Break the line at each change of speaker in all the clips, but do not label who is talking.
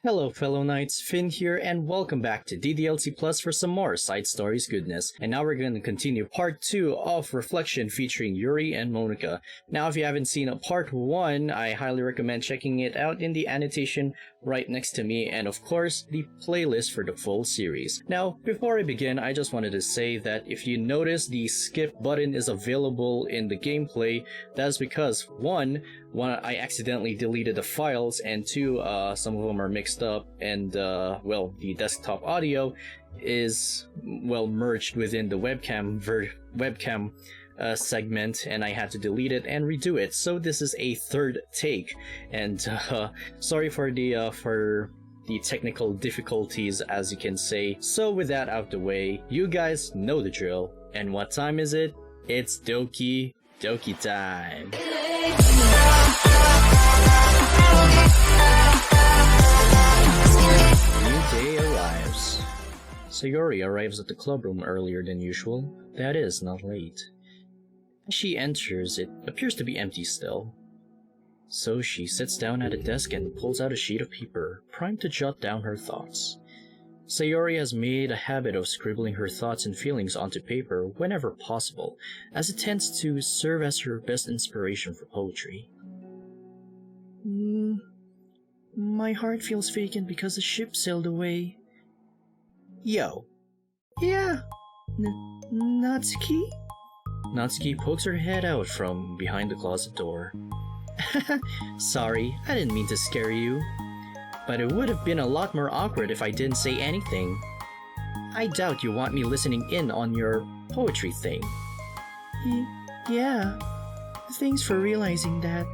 Hello fellow knights, Finn here and welcome back to DDLC Plus for some more side stories goodness. And now we're going to continue part 2 of Reflection featuring Yuri and Monika. Now if you haven't seen part 1, I highly recommend checking it out in the annotation right next to me and of course the playlist for the full series. Now before I begin, I just wanted to say that if you notice the skip button is available in the gameplay, that's because one, I accidentally deleted the files, and 2, some of them are mixed up, and well, the desktop audio is merged within the webcam segment, and I had to delete it and redo it. So this is a third take, and sorry for the technical difficulties, as you can say. So with that out the way, you guys know the drill. And what time is it? It's Doki Doki time. New day arrives. Sayori arrives at the clubroom earlier than usual. That is, not late. As she enters, it appears to be empty still. So she sits down at a desk and pulls out a sheet of paper, primed to jot down her thoughts. Sayori has made a habit of scribbling her thoughts and feelings onto paper whenever possible, as it tends to serve as her best inspiration for poetry. My heart feels vacant because the ship sailed away. Yo. Yeah. Natsuki? Natsuki pokes her head out from behind the closet door. Sorry, I didn't mean to scare you. But it would have been a lot more awkward if I didn't say anything. I doubt you want me listening in on your poetry thing. Yeah. Thanks for realizing that.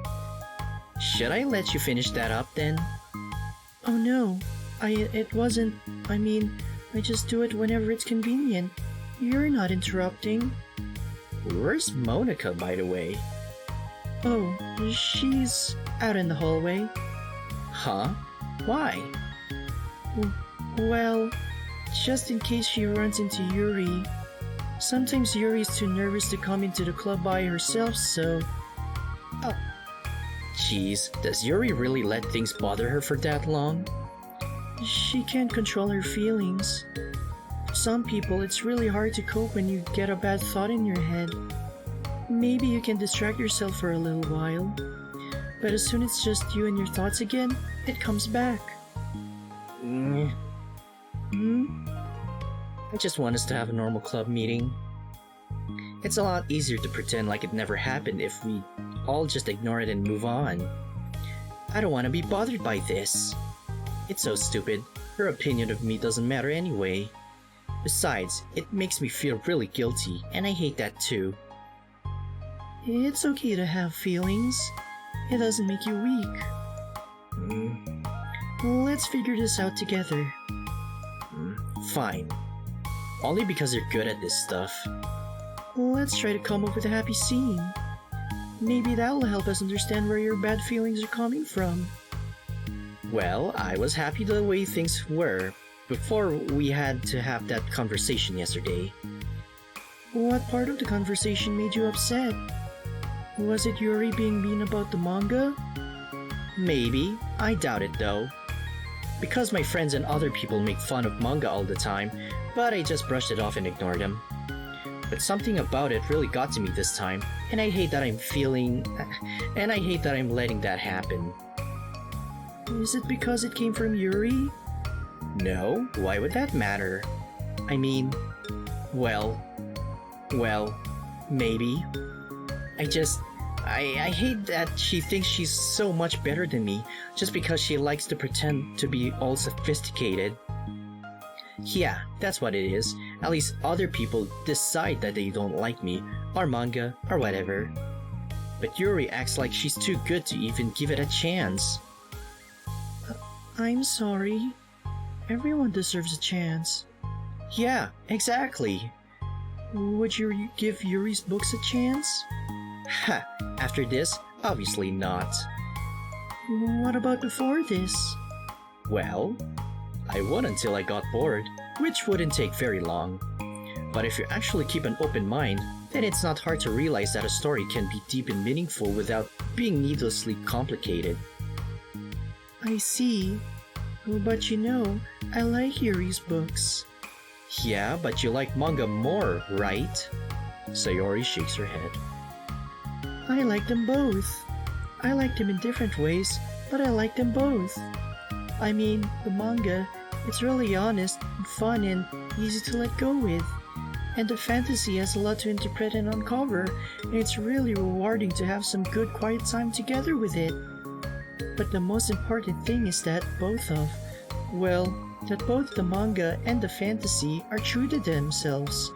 Should I let you finish that up then? Oh no, it wasn't. I mean, I just do it whenever it's convenient. You're not interrupting. Where's Monika, by the way? Oh, she's out in the hallway. Huh? Why? Well, just in case she runs into Yuri. Sometimes Yuri's too nervous to come into the club by herself, so... Oh. Jeez, does Yuri really let things bother her for that long? She can't control her feelings. For some people, it's really hard to cope when you get a bad thought in your head. Maybe you can distract yourself for a little while. But as soon as it's just you and your thoughts again, it comes back. I just want us to have a normal club meeting. It's a lot easier to pretend like it never happened if we all just ignore it and move on. I don't want to be bothered by this. It's so stupid. Her opinion of me doesn't matter anyway. Besides, it makes me feel really guilty, and I hate that too. It's okay to have feelings. It doesn't make you weak. Let's figure this out together. Fine. Only because you're good at this stuff. Let's try to come up with a happy scene. Maybe that will help us understand where your bad feelings are coming from. Well, I was happy the way things were before we had to have that conversation yesterday. What part of the conversation made you upset? Was it Yuri being mean about the manga? Maybe. I doubt it though. Because my friends and other people make fun of manga all the time, but I just brushed it off and ignored them. But something about it really got to me this time, and I hate that I'm letting that happen. Is it because it came from Yuri? No, why would that matter? I mean, well, maybe. I hate that she thinks she's so much better than me just because she likes to pretend to be all sophisticated. Yeah, that's what it is. At least other people decide that they don't like me, or manga, or whatever. But Yuri acts like she's too good to even give it a chance. I'm sorry. Everyone deserves a chance. Yeah, exactly. Would you give Yuri's books a chance? Ha! After this, obviously not. What about before this? Well, I would until I got bored, which wouldn't take very long. But if you actually keep an open mind, then it's not hard to realize that a story can be deep and meaningful without being needlessly complicated. I see.
But you know, I like Yuri's books.
Yeah, but you like manga more, right? Sayori shakes her head.
I like them both. I like them in different ways, but I like them both. I mean, the manga, it's really honest and fun and easy to let go with. And the fantasy has a lot to interpret and uncover, and it's really rewarding to have some good quiet time together with it. But the most important thing is that both the manga and the fantasy are true to themselves.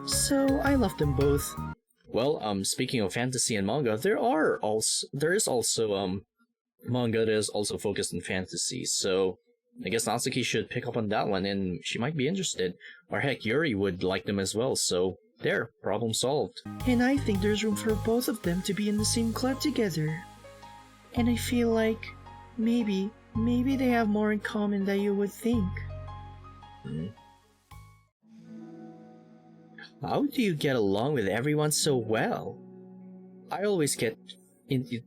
So I love them both.
Well, speaking of fantasy and manga, there is also manga that is also focused on fantasy, so I guess Natsuki should pick up on that one, and she might be interested. Or heck, Yuri would like them as well, so there, problem solved.
And I think there's room for both of them to be in the same club together. And I feel like maybe they have more in common than you would think.
How do you get along with everyone so well? I always get into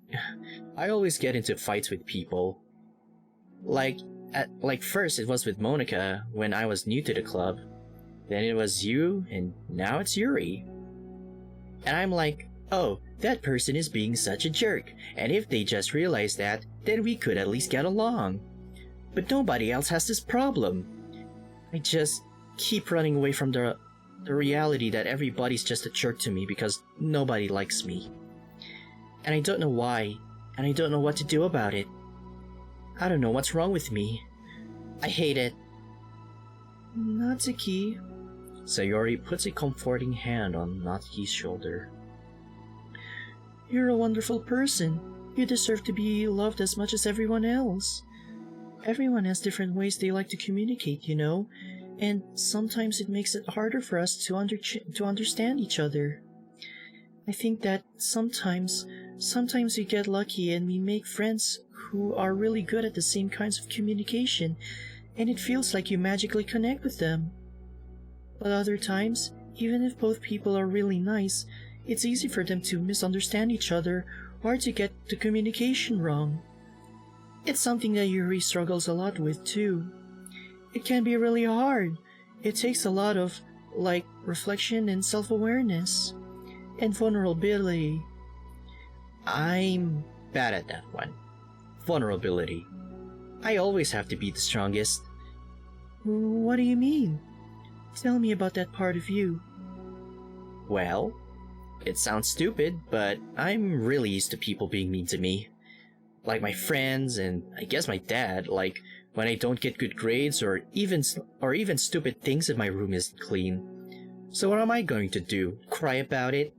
fights with people. Like first it was with Monika when I was new to the club. Then it was you, and now it's Yuri. And I'm like, oh, that person is being such a jerk, and if they just realized that, then we could at least get along. But nobody else has this problem. I just keep running away from the reality that everybody's just a jerk to me because nobody likes me. And I don't know why, and I don't know what to do about it. I don't know what's wrong with me. I hate it.
Natsuki.
Sayori puts a comforting hand on Natsuki's shoulder.
You're a wonderful person. You deserve to be loved as much as everyone else. Everyone has different ways they like to communicate, you know, and sometimes it makes it harder for us to understand each other. I think that sometimes we get lucky and we make friends who are really good at the same kinds of communication, and it feels like you magically connect with them. But other times, even if both people are really nice, it's easy for them to misunderstand each other or to get the communication wrong. It's something that Yuri struggles a lot with too. It can be really hard. It takes a lot of, reflection and self-awareness. And vulnerability.
I'm bad at that one. Vulnerability. I always have to be the strongest.
What do you mean? Tell me about that part of you.
Well, it sounds stupid, but I'm really used to people being mean to me. Like my friends, and I guess my dad, when I don't get good grades or even stupid things if my room isn't clean. So what am I going to do? Cry about it?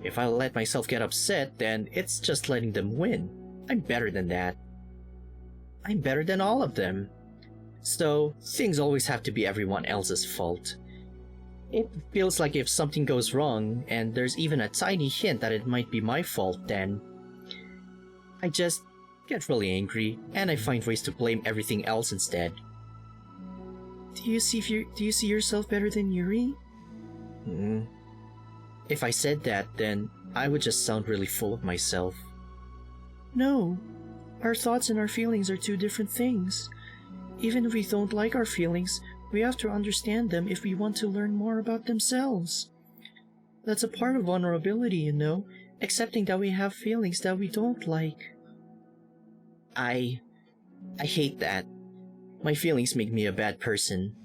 If I let myself get upset, then it's just letting them win. I'm better than that. I'm better than all of them. So, things always have to be everyone else's fault. It feels like if something goes wrong, and there's even a tiny hint that it might be my fault, then I just get really angry, and I find ways to blame everything else instead.
Do you see yourself better than Yuri?
If I said that, then I would just sound really full of myself.
No. Our thoughts and our feelings are two different things. Even if we don't like our feelings, we have to understand them if we want to learn more about themselves. That's a part of vulnerability, you know, accepting that we have feelings that we don't like.
I hate that. My feelings make me a bad person.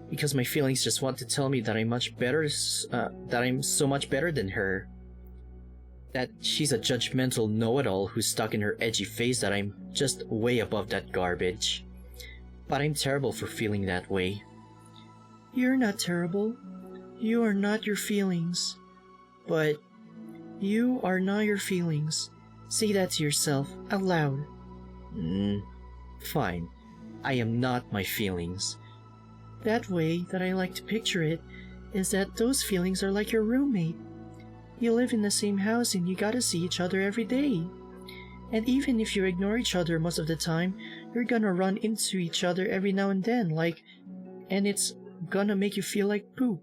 Because my feelings just want to tell me that I'm so much better than her. That she's a judgmental know-it-all who's stuck in her edgy phase that I'm just way above that garbage. But I'm terrible for feeling that way.
You're not terrible. You are not your feelings. But you are not your feelings. Say that to yourself, out loud.
Fine. I am not my feelings.
That way that I like to picture it is that those feelings are like your roommate. You live in the same house and you gotta see each other every day. And even if you ignore each other most of the time, you're gonna run into each other every now and then, and it's gonna make you feel like poop.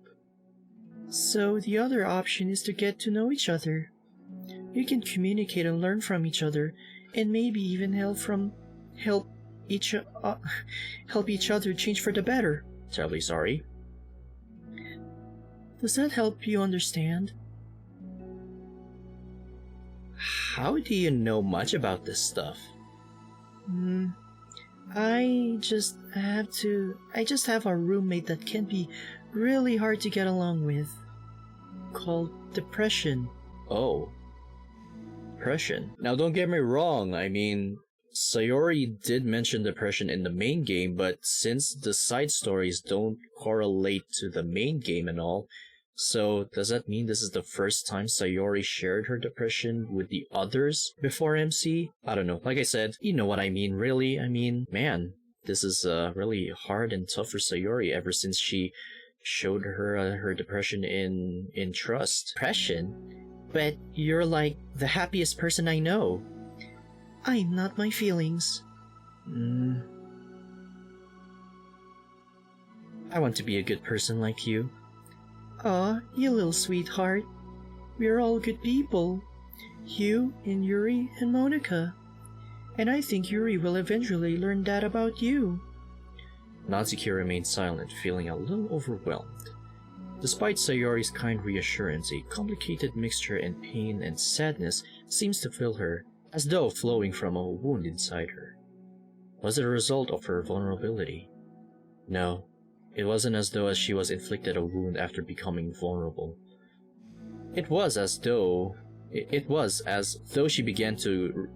So the other option is to get to know each other. You can communicate and learn from each other, and maybe even help help each other change for the better.
Terribly sorry.
Does that help you understand?
How do you know much about this stuff?
I just have a roommate that can be really hard to get along with. Called depression.
Oh. Depression. Now don't get me wrong, I mean, Sayori did mention depression in the main game, but since the side stories don't correlate to the main game and all, so does that mean this is the first time Sayori shared her depression with the others before MC? I don't know. Like I said, you know what I mean, really. I mean, man, this is really hard and tough for Sayori ever since she showed her her depression in Trust.
Depression? But you're like the happiest person I know. I'm not my feelings.
I want to be a good person like you.
Aw, you little sweetheart. We're all good people. You and Yuri and Monika. And I think Yuri will eventually learn that about you.
Natsuki remained silent, feeling a little overwhelmed. Despite Sayori's kind reassurance, a complicated mixture in pain and sadness seems to fill her, as though flowing from a wound inside her. Was it a result of her vulnerability? No. It wasn't as though she was inflicted a wound after becoming vulnerable. It was as though she began to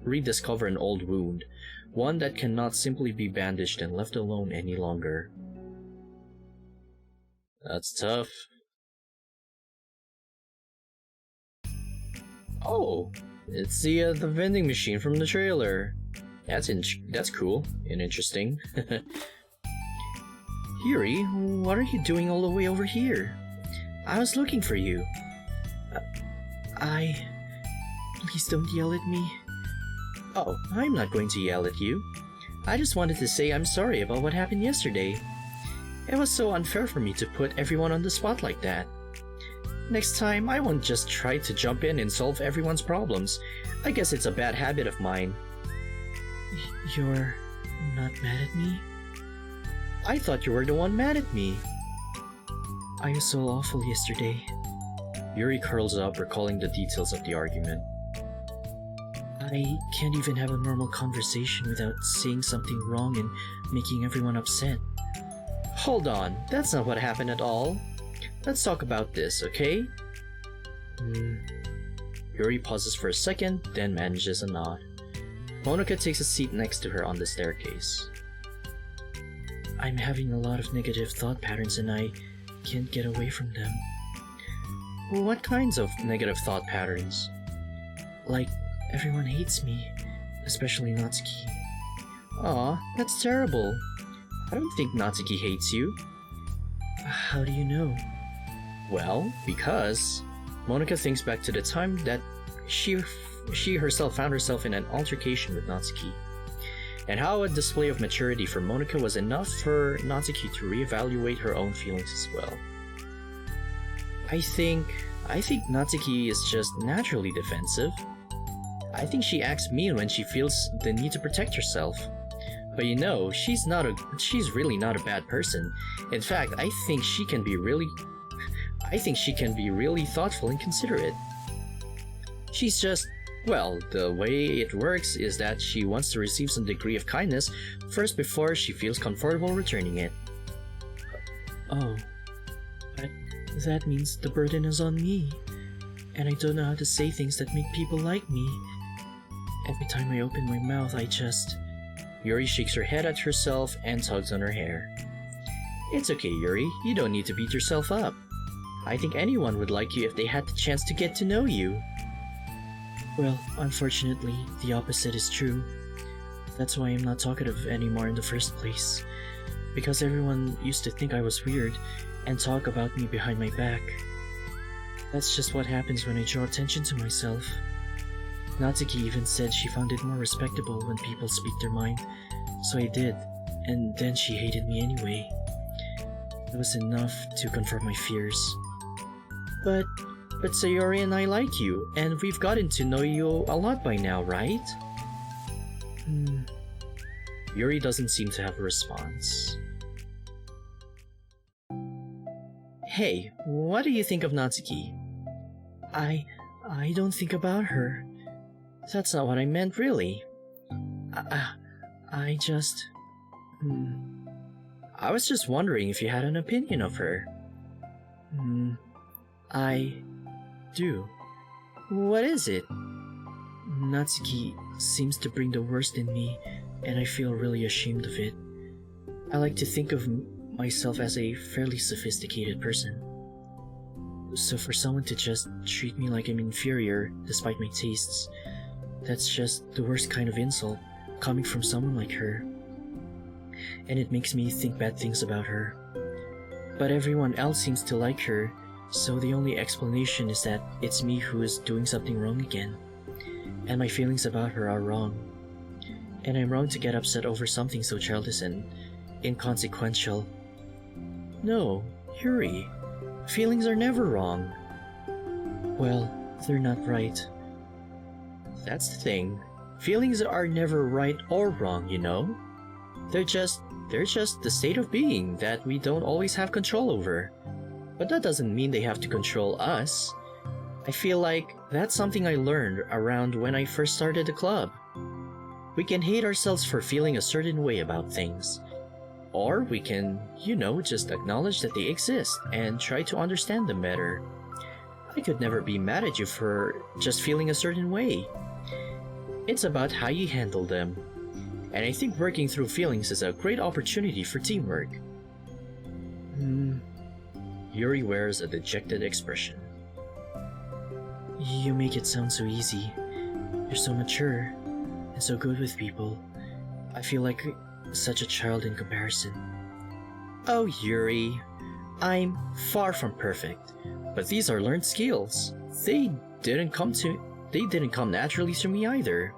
rediscover an old wound, one that cannot simply be bandaged and left alone any longer. That's tough. Oh, it's the vending machine from the trailer. That's cool and interesting.
Yuri, what are you doing all the way over here? I was looking for you. Please don't yell at me.
Oh, I'm not going to yell at you. I just wanted to say I'm sorry about what happened yesterday. It was so unfair for me to put everyone on the spot like that. Next time, I won't just try to jump in and solve everyone's problems. I guess it's a bad habit of mine.
You're not mad at me?
I thought you were the one mad at me.
I was so awful yesterday.
Yuri curls up, recalling the details of the argument.
I can't even have a normal conversation without saying something wrong and making everyone upset.
Hold on, that's not what happened at all. Let's talk about this, okay? Yuri pauses for a second, then manages a nod. Monika takes a seat next to her on the staircase.
I'm having a lot of negative thought patterns and I can't get away from them.
What kinds of negative thought patterns?
Like, everyone hates me, especially Natsuki.
Aw, that's terrible. I don't think Natsuki hates you.
How do you know?
Well, because Monika thinks back to the time that she herself found herself in an altercation with Natsuki, and how a display of maturity for Monika was enough for Natsuki to reevaluate her own feelings as well. I think Natsuki is just naturally defensive. I think she acts mean when she feels the need to protect herself. But you know, she's really not a bad person. In fact, I think she can be really thoughtful and considerate. She's just, well, the way it works is that she wants to receive some degree of kindness first before she feels comfortable returning it.
Oh, but that means the burden is on me, and I don't know how to say things that make people like me. Every time I open my mouth, I just...
Yuri shakes her head at herself and tugs on her hair. It's okay, Yuri. You don't need to beat yourself up. I think anyone would like you if they had the chance to get to know you.
Well, unfortunately, the opposite is true. That's why I'm not talkative anymore in the first place. Because everyone used to think I was weird and talk about me behind my back. That's just what happens when I draw attention to myself. Natsuki even said she found it more respectable when people speak their mind, so I did, and then she hated me anyway. It was enough to confirm my fears.
But Sayori and I like you, and we've gotten to know you a lot by now, right? Yuri doesn't seem to have a response. Hey, what do you think of Natsuki?
I don't think about her.
That's not what I meant, really.
I just...
I was just wondering if you had an opinion of her.
I do.
What is it?
Natsuki seems to bring the worst in me, and I feel really ashamed of it. I like to think of myself as a fairly sophisticated person. So for someone to just treat me like I'm inferior despite my tastes, that's just the worst kind of insult coming from someone like her. And it makes me think bad things about her. But everyone else seems to like her, so the only explanation is that it's me who is doing something wrong again. And my feelings about her are wrong. And I'm wrong to get upset over something so childish and inconsequential.
No, Yuri. Feelings are never wrong.
Well, they're not right.
That's the thing. Feelings are never right or wrong, you know? They're just the state of being that we don't always have control over. But that doesn't mean they have to control us. I feel like that's something I learned around when I first started the club. We can hate ourselves for feeling a certain way about things. Or we can, just acknowledge that they exist and try to understand them better. I could never be mad at you for just feeling a certain way. It's about how you handle them. And I think working through feelings is a great opportunity for teamwork. Yuri wears a dejected expression.
You make it sound so easy. You're so mature and so good with people. I feel like such a child in comparison.
Oh, Yuri. I'm far from perfect, but these are learned skills. They didn't come naturally to me either.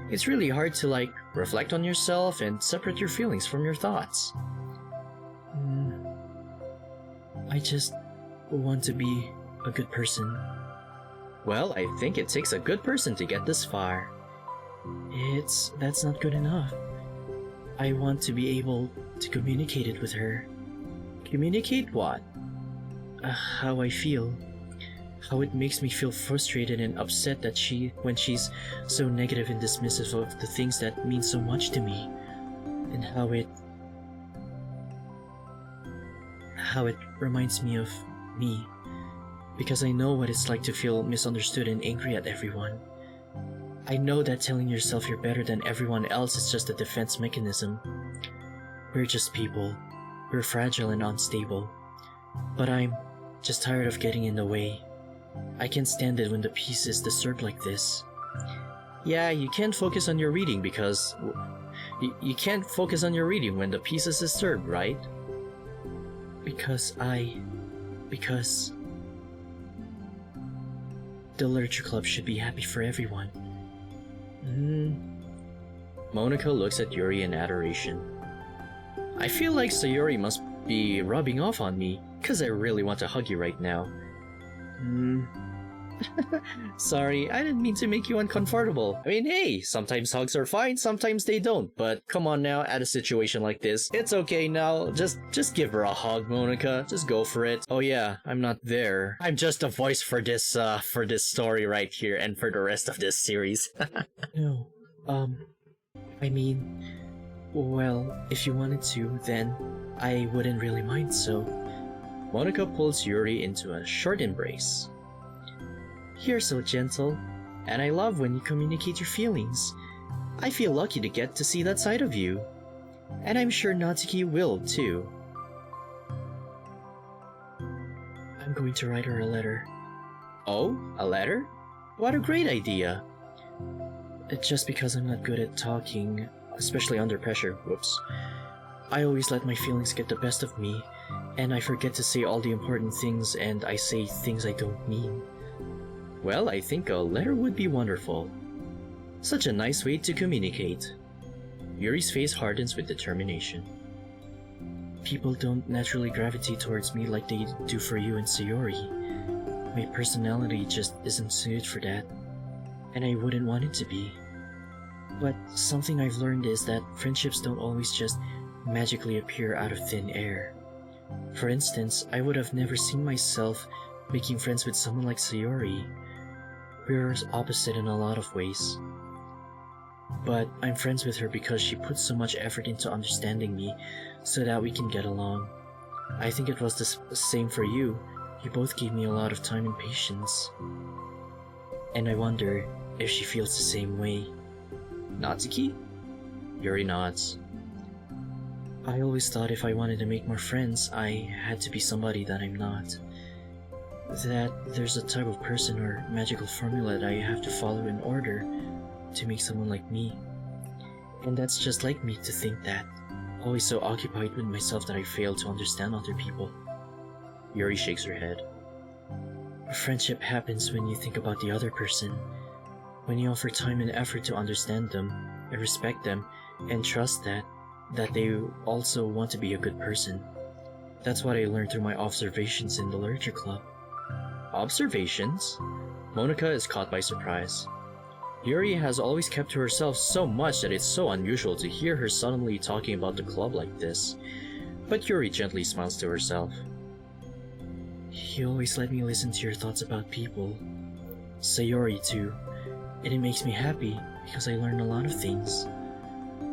It's really hard to reflect on yourself and separate your feelings from your thoughts.
I just want to be a good person.
Well, I think it takes a good person to get this far.
That's not good enough. I want to be able to communicate it with her.
Communicate what?
How I feel. How it makes me feel frustrated and upset that when she's so negative and dismissive of the things that mean so much to me. And how it reminds me of me. Because I know what it's like to feel misunderstood and angry at everyone. I know that telling yourself you're better than everyone else is just a defense mechanism. We're just people. We're fragile and unstable. But I'm just tired of getting in the way. I can't stand it when the peace is disturbed like this.
Yeah, you can't focus on your reading because... You can't focus on your reading when the peace is disturbed, right?
Because the literature club should be happy for everyone.
Monika looks at Yuri in adoration. I feel like Sayuri must be rubbing off on me, cause I really want to hug you right now. Sorry, I didn't mean to make you uncomfortable. I mean, hey, sometimes hugs are fine, sometimes they don't. But come on now, at a situation like this, it's okay now. Just give her a hug, Monika. Just go for it. Oh yeah, I'm not there. I'm just a voice for this story right here and for the rest of this series.
No, I mean, well, if you wanted to, then I wouldn't really mind, so...
Monika pulls Yuri into a short embrace.
You're so gentle, and I love when you communicate your feelings. I feel lucky to get to see that side of you. And I'm sure Natsuki will, too. I'm going to write her a letter.
Oh, a letter? What a great idea.
Just because I'm not good at talking, especially under pressure, whoops. I always let my feelings get the best of me, and I forget to say all the important things, and I say things I don't mean.
Well, I think a letter would be wonderful. Such a nice way to communicate. Yuri's face hardens with determination.
People don't naturally gravitate towards me like they do for you and Sayori. My personality just isn't suited for that, and I wouldn't want it to be. But something I've learned is that friendships don't always just magically appear out of thin air. For instance, I would have never seen myself making friends with someone like Sayori. We're opposite in a lot of ways. But I'm friends with her because she puts so much effort into understanding me so that we can get along. I think it was the same for you. You both gave me a lot of time and patience. And I wonder if she feels the same way.
Natsuki? Yuri nods.
I always thought if I wanted to make more friends, I had to be somebody that I'm not. That there's a type of person or magical formula that I have to follow in order to make someone like me. And that's just like me to think that. Always so occupied with myself that I fail to understand other people.
Yuri shakes her head.
A friendship happens when you think about the other person. When you offer time and effort to understand them, and respect them, and trust that they also want to be a good person. That's what I learned through my observations in the literature club.
Observations? Monika is caught by surprise. Yuri has always kept to herself so much that it's so unusual to hear her suddenly talking about the club like this. But Yuri gently smiles to herself.
You always let me listen to your thoughts about people. Sayori too. And it makes me happy because I learn a lot of things.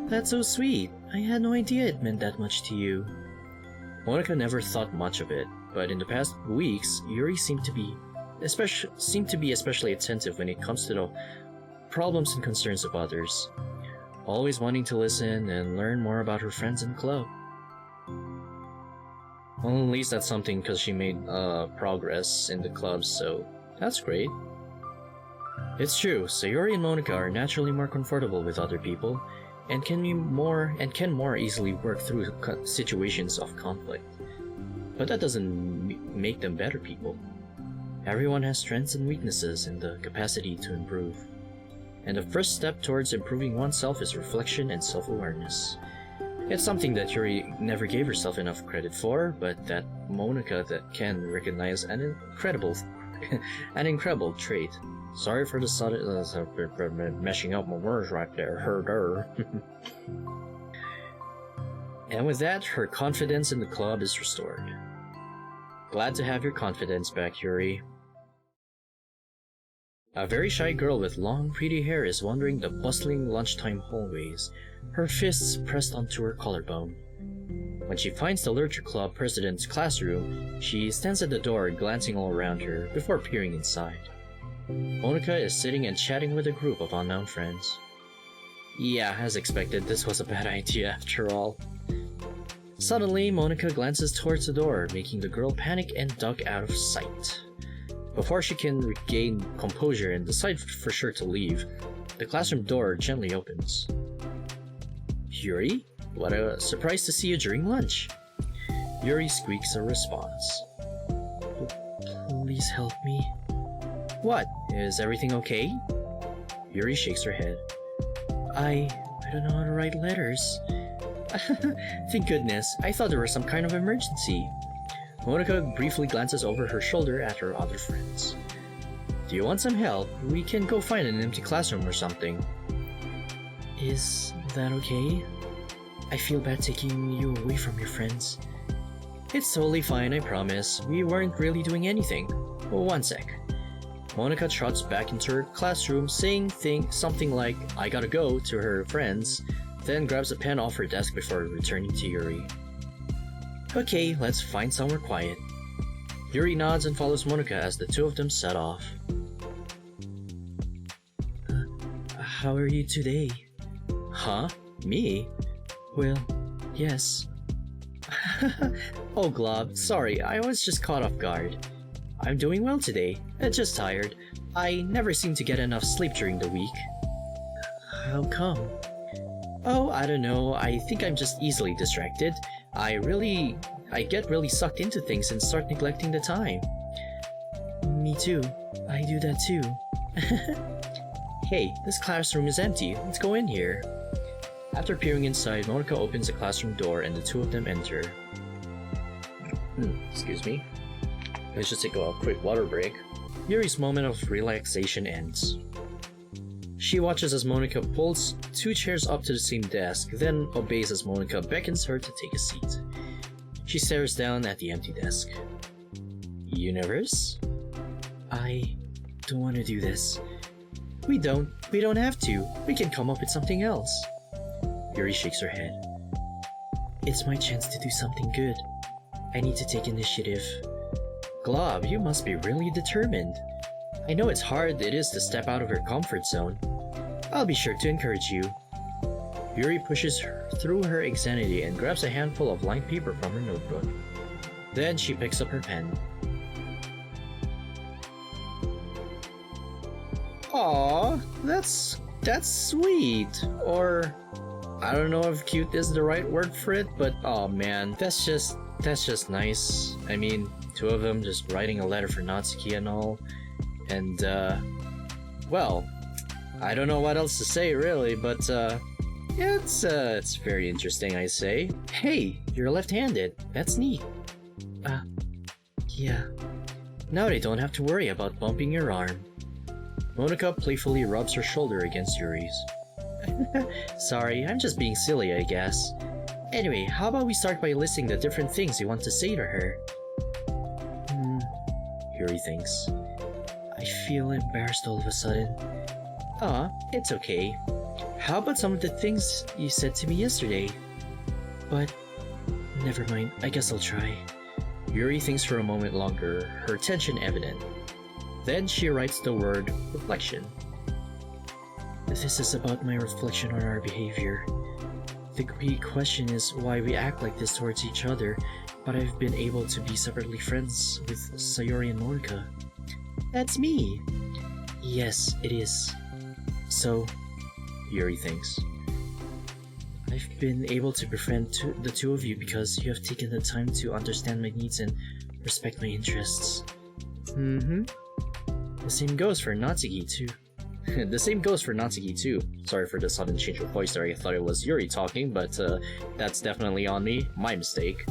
That's so sweet.
I had no idea it meant that much to you.
Monika never thought much of it, but in the past weeks, Yuri seemed to be especially attentive when it comes to the problems and concerns of others, always wanting to listen and learn more about her friends in the club. Well, at least that's something because she made progress in the club, so that's great. It's true, Sayori and Monika are naturally more comfortable with other people, and can more easily work through situations of conflict. But that doesn't make them better people. Everyone has strengths and weaknesses and the capacity to improve. And the first step towards improving oneself is reflection and self-awareness. It's something that Yuri never gave herself enough credit for, but that Monika can recognize an incredible trait. Sorry for the sudden meshing up my words right there, her. And with that, her confidence in the club is restored. Glad to have your confidence back, Yuri. A very shy girl with long, pretty hair is wandering the bustling lunchtime hallways, her fists pressed onto her collarbone. When she finds the literature club president's classroom, she stands at the door, glancing all around her before peering inside. Monika is sitting and chatting with a group of unknown friends. Yeah, as expected, this was a bad idea after all. Suddenly, Monika glances towards the door, making the girl panic and duck out of sight. Before she can regain composure and decide for sure to leave, the classroom door gently opens. Yuri? What a surprise to see you during lunch. Yuri squeaks a response.
Please help me.
What? Is everything okay? Yuri shakes her head.
I don't know how to write letters.
Thank goodness, I thought there was some kind of emergency. Monika briefly glances over her shoulder at her other friends. Do you want some help? We can go find an empty classroom or something.
Is that okay? I feel bad taking you away from your friends.
It's totally fine, I promise. We weren't really doing anything. Well, one sec. Monika trots back into her classroom, saying something like, I gotta go, to her friends, then grabs a pen off her desk before returning to Yuri. Okay, let's find somewhere quiet. Yuri nods and follows Monika as the two of them set off.
How are you today?
Huh? Me?
Well, yes.
Oh, Glob, sorry, I was just caught off guard. I'm doing well today, just tired. I never seem to get enough sleep during the week.
How come?
Oh, I don't know, I think I'm just easily distracted. I get really sucked into things and start neglecting the time.
Me too. I do that too.
Hey, this classroom is empty. Let's go in here. After peering inside, Monika opens the classroom door and the two of them enter. Excuse me. Let's just take a quick water break. Yuri's moment of relaxation ends. She watches as Monika pulls 2 chairs up to the same desk, then obeys as Monika beckons her to take a seat. She stares down at the empty desk. Universe?
I don't want to do this.
We don't have to. We can come up with something else. Yuri shakes her head.
It's my chance to do something good. I need to take initiative.
Glob, you must be really determined. I know it's hard it is to step out of your comfort zone. I'll be sure to encourage you. Yuri pushes her through her anxiety and grabs a handful of lined paper from her notebook. Then she picks up her pen. Aw, that's sweet. Or, I don't know if cute is the right word for it, but oh man, that's just nice. I mean, 2 of them just writing a letter for Natsuki and all. And, well, I don't know what else to say really, but, yeah, it's very interesting, I say. Hey, you're left-handed. That's neat.
Yeah.
Now they don't have to worry about bumping your arm. Monika playfully rubs her shoulder against Yuri's. Sorry, I'm just being silly, I guess. Anyway, how about we start by listing the different things you want to say to her? Yuri thinks.
I feel embarrassed all of a sudden.
It's okay. How about some of the things you said to me yesterday?
But, never mind, I guess I'll try.
Yuri thinks for a moment longer, her tension evident. Then she writes the word reflection.
This is about my reflection on our behavior. The big question is why we act like this towards each other, but I've been able to be separately friends with Sayori and Monika.
That's me.
Yes, it is. So,
Yuri thinks.
I've been able to befriend the 2 of you because you have taken the time to understand my needs and respect my interests.
The same goes for Natsuki too. The same goes for Natsuki too. Sorry for the sudden change of voice there, I thought it was Yuri talking, but that's definitely on me, my mistake.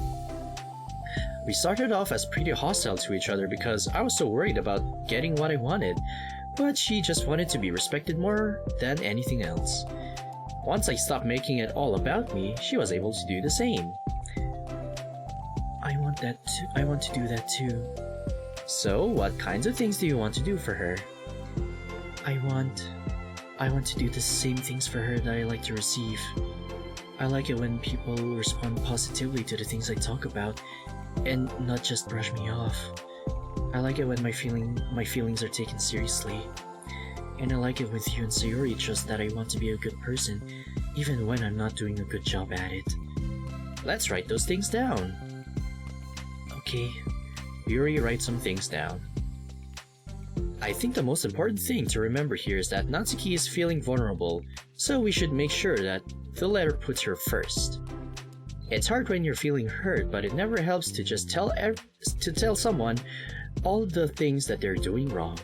We started off as pretty hostile to each other because I was so worried about getting what I wanted, but she just wanted to be respected more than anything else. Once I stopped making it all about me, she was able to do the same.
I want to do that too.
So, what kinds of things do you want to do for her?
I want to do the same things for her that I like to receive. I like it when people respond positively to the things I talk about, and not just brush me off. I like it when my feelings are taken seriously. And I like it with you and Sayori trust that I want to be a good person, even when I'm not doing a good job at it.
Let's write those things down.
Okay.
Yuri writes some things down. I think the most important thing to remember here is that Natsuki is feeling vulnerable, so we should make sure that the letter puts her first. It's hard when you're feeling hurt, but it never helps to just tell someone all the things that they're doing wrong.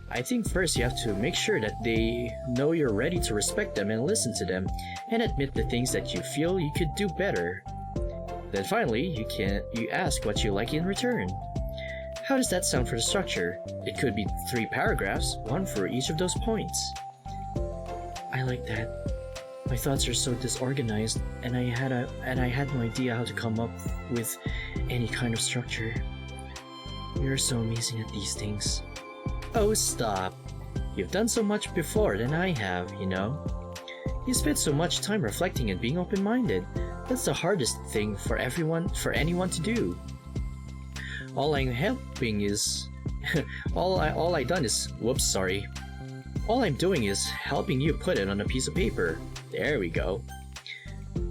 I think first you have to make sure that they know you're ready to respect them and listen to them, and admit the things that you feel you could do better. Then finally, you ask what you like in return. How does that sound for the structure? It could be 3 paragraphs, 1 for each of those points.
I like that. My thoughts are so disorganized, and I had no idea how to come up with any kind of structure. You're so amazing at these things.
Oh, stop. You've done so much before than I have, you know. You spent so much time reflecting and being open-minded. That's the hardest thing for anyone to do. All I'm helping is... all I'm doing is helping you put it on a piece of paper. There we go.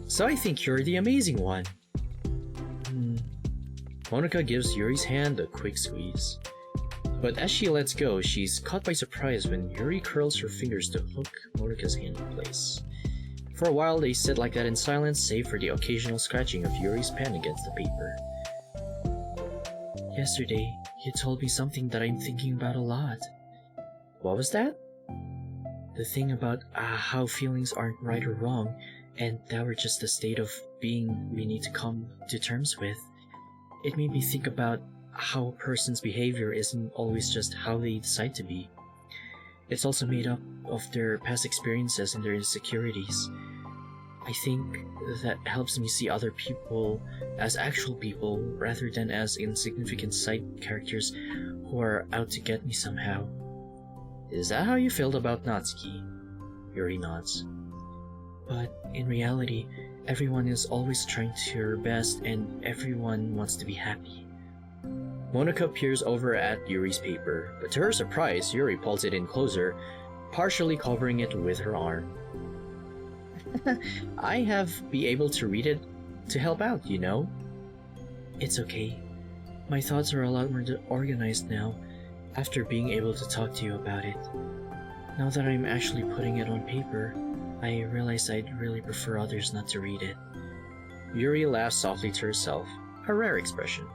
So I think you're the amazing one. Monika gives Yuri's hand a quick squeeze. But as she lets go, she's caught by surprise when Yuri curls her fingers to hook Monika's hand in place. For a while they sit like that in silence, save for the occasional scratching of Yuri's pen against the paper.
Yesterday, you told me something that I'm thinking about a lot.
What was that?
The thing about how feelings aren't right or wrong, and that we're just a state of being we need to come to terms with. It made me think about how a person's behavior isn't always just how they decide to be. It's also made up of their past experiences and their insecurities. I think that helps me see other people as actual people rather than as insignificant side characters who are out to get me somehow.
Is that how you felt about Natsuki?
Yuri nods. But in reality, everyone is always trying their best and everyone wants to be happy.
Monika peers over at Yuri's paper, but to her surprise, Yuri pulls it in closer, partially covering it with her arm. I have be able to read it to help out, you know?
It's okay. My thoughts are a lot more organized now, after being able to talk to you about it. Now that I'm actually putting it on paper, I realize I'd really prefer others not to read it.
Yuri laughs softly to herself, a rare expression.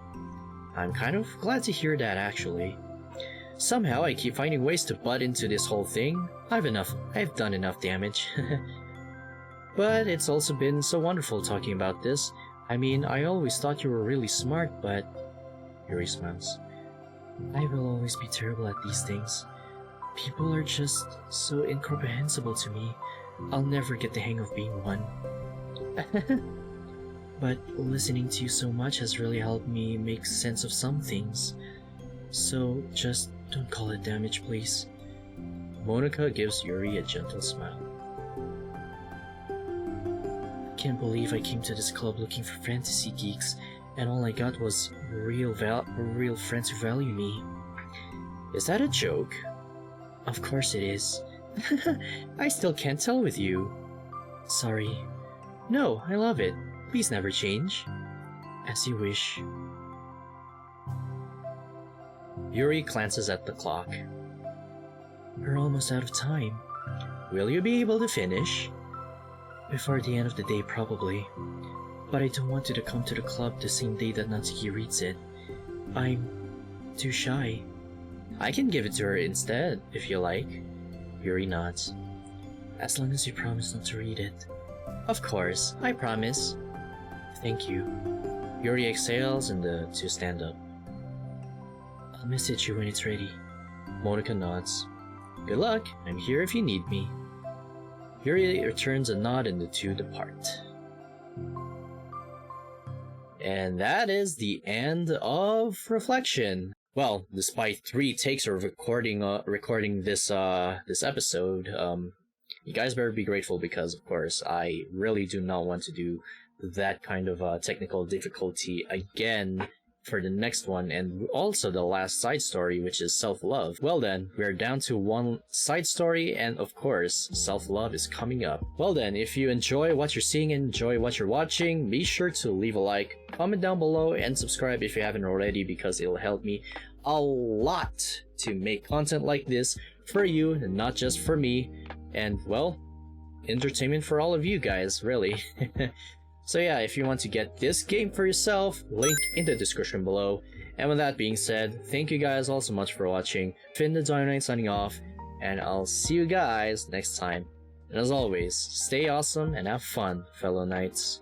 I'm kind of glad to hear that, actually. Somehow I keep finding ways to butt into this whole thing. I've done enough damage. But it's also been so wonderful talking about this. I mean, I always thought you were really smart, but... Yuri smiles.
I will always be terrible at these things. People are just so incomprehensible to me. I'll never get the hang of being one. But listening to you so much has really helped me make sense of some things. So just don't call it damage, please.
Monika gives Yuri a gentle smile.
I can't believe I came to this club looking for fantasy geeks, and all I got was real friends who value me.
Is that a joke?
Of course it is.
I still can't tell with you.
Sorry.
No, I love it. Please never change.
As you wish.
Yuri glances at the clock.
We're almost out of time.
Will you be able to finish?
Before the end of the day, probably. But I don't want you to come to the club the same day that Natsuki reads it. I'm too shy.
I can give it to her instead, if you like.
Yuri nods. As long as you promise not to read it.
Of course, I promise.
Thank you.
Yuri exhales and the two stand up.
I'll message you when it's ready.
Monika nods. Good luck, I'm here if you need me. Yuri returns a nod and the two depart. And that is the end of Reflection. Well, despite 3 takes of recording this episode, you guys better be grateful because, of course, I really do not want to do that kind of technical difficulty again for the next one, and also the last side story, which is self-love. Well then, we're down to 1 side story, and of course, self-love is coming up. Well then, if you enjoy what you're seeing and enjoy what you're watching, be sure to leave a like, comment down below, and subscribe if you haven't already, because it'll help me a lot to make content like this for you, and not just for me, and, well, entertainment for all of you guys, really. So yeah, if you want to get this game for yourself, link in the description below. And with that being said, thank you guys all so much for watching. Finn the Dynamite signing off, and I'll see you guys next time. And as always, stay awesome and have fun, fellow knights.